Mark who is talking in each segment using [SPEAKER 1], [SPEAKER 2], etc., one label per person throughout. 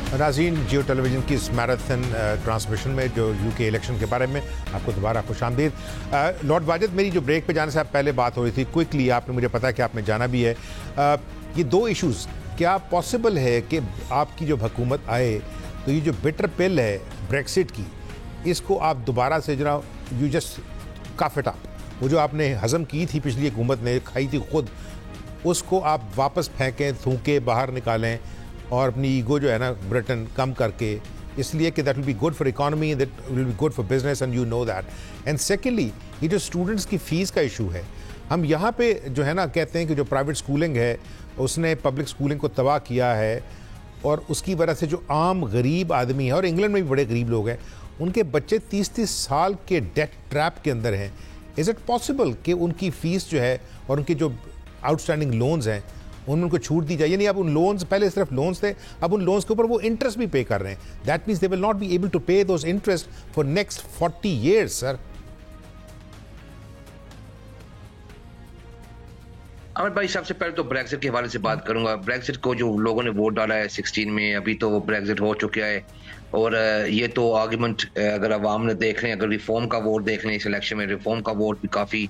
[SPEAKER 1] नाज़रीन, जियो टेलीविज़न की इस मैराथन ट्रांसमिशन में जो यूके इलेक्शन के बारे में आपको दोबारा खुशामदीद। लॉर्ड वाजिद, मेरी जो ब्रेक पे जाने से आप पहले बात हो रही थी, क्विकली आपने, मुझे पता है कि आपने जाना भी है, ये दो इश्यूज़, क्या पॉसिबल है कि आपकी जो हुकूमत आए तो ये जो बिटर पिल है ब्रेक्सिट की, इसको आप दोबारा से जरा you just cough it up, वो जो आपने हज़म की थी पिछली हुकूमत ने, खाई थी खुद, उसको आप वापस फेंकें, थूकें, बाहर निकालें और अपनी ईगो जो है ना ब्रिटेन कम करके, इसलिए कि that will be good for economy, that will be good for business and you know that. And secondly, ये जो स्टूडेंट्स की फ़ीस का इशू है, हम यहाँ पे जो है ना कहते हैं कि जो प्राइवेट स्कूलिंग है उसने पब्लिक स्कूलिंग को तबाह किया है, और उसकी वजह से जो आम गरीब आदमी है, और इंग्लैंड में भी बड़े गरीब लोग हैं, उनके बच्चे 30-30 साल के डेट ट्रैप के अंदर हैं। इज़ इट पॉसिबल कि उनकी फ़ीस जो है और उनके जो आउटस्टैंडिंग लोन्स हैं उनमें उनको छूट दी जाए? यानी अब उन लोन्स, पहले सिर्फ लोन्स थे, अब उन लोन्स के ऊपर वो इंटरेस्ट भी पे कर रहे हैं। That means they will not be able to pay those interest for next 40 years, sir.
[SPEAKER 2] Amit भाई, सबसे पहले तो ब्रेक्सिट के हवाले से बात करूंगा। ब्रेक्सिट को जो लोगों ने वोट डाला है 16 में, अभी तो वो ब्रेक्सिट हो चुका है। और ये तो आर्गुमेंट, अगर अवाम ने देख लें, अगर रिफॉर्म का वोट देख लें, इस इलेक्शन में रिफॉर्म का वोट भी काफ़ी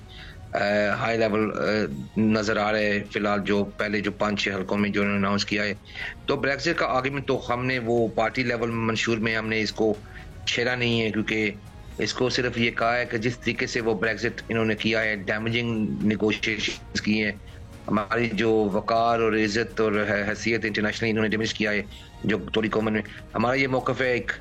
[SPEAKER 2] हाई लेवल नज़र आ रहा है फिलहाल, जो पहले जो 5-6 हल्कों में जो अनाउंस किया है। तो ब्रेक्सिट का आर्गुमेंट तो हमने वो पार्टी लेवल मंशूर में हमने इसको छेड़ा नहीं है, क्योंकि इसको सिर्फ ये कहा है कि जिस तरीके से वो ब्रेक्सिट इन्होंने किया है, डैमेजिंग निगोशिएशंस की हैं, हमारी जो वकार और इज्जत और हैसियत इंटरनेशनली इन्होंने डैमेज किया है, जो टोरी कॉमन में हमारा ये मौक़िफ़ है। एक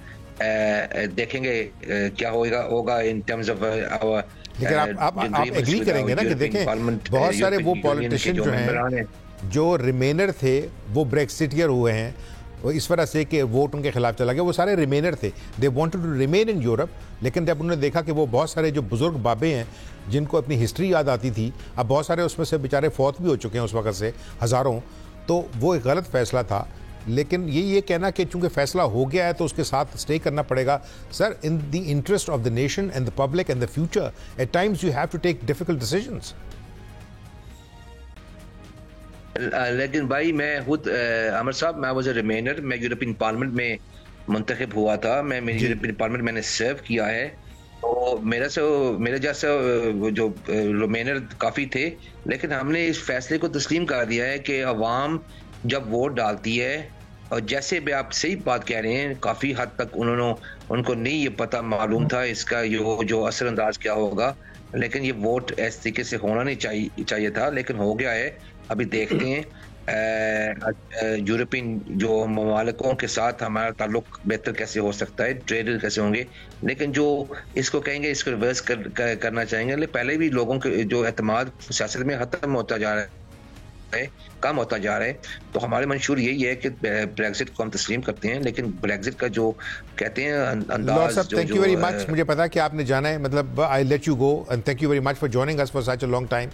[SPEAKER 2] देखेंगे क्या होगा इन टर्म्स ऑफ आवर।
[SPEAKER 1] लेकिन आप एग्री करेंगे ना कि देखें, बहुत सारे वो पॉलिटिशियन जो हैं जो रिमेनर थे वो ब्रेक्सिटियर हुए हैं, वो इस वजह से कि वोट उनके खिलाफ चला गया, वो सारे रिमेनर थे, they wanted to remain in Europe. लेकिन जब उन्होंने देखा कि वो बहुत सारे जो बुजुर्ग बाबे हैं जिनको अपनी हिस्ट्री याद आती थी, अब बहुत सारे उसमें से बेचारे फौत भी हो चुके हैं उस वक्त से, हज़ारों, तो वो एक गलत फैसला था। लेकिन ये कहना कि चूंकि फैसला हो गया है तो उसके साथ स्टे करना पड़ेगा, sir, in the interest of the nation and the public and the future, at times you have to take difficult decisions.
[SPEAKER 2] लेकिन भाई, मैं खुद अमर साहब, मैं वाज अ रिमेनर, मैं यूरोपियन पार्लियामेंट में मुंतखब हुआ था, मैं यूरोपियन पार्लियामेंट मैंने सर्व किया है। तो मेरे जैसा जो रिमेनर काफ़ी थे, लेकिन हमने इस फैसले को तस्लीम कर दिया है कि अवाम जब वोट डालती है, और जैसे भी आप सही बात कह रहे हैं, काफ़ी हद तक उनको नहीं ये पता मालूम था इसका जो असरअंदाज क्या होगा, लेकिन ये वोट इस तरीके से होना नहीं चाहिए था, लेकिन हो गया है। अभी देखते हैं यूरोपियन जो ममालिकों के साथ हमारा ताल्लुक बेहतर कैसे हो सकता है, ट्रेड कैसे होंगे। लेकिन जो इसको कहेंगे, इसको रिवर्स करना चाहेंगे, पहले भी लोगों के जो एतमाद सियासत में ख़त्म होता जा रहा है, कम होता जा रहा है। तो हमारे मंशूर यही है कि ब्रेक्सिट को हम तस्लीम करते हैं, लेकिन ब्रेक्सिट का जो कहते हैं अंदाज,
[SPEAKER 1] थैंक यू वेरी मच। मुझे पता है कि आपने जाना है, मतलब I let you go, and thank you very much for joining us for such a long time.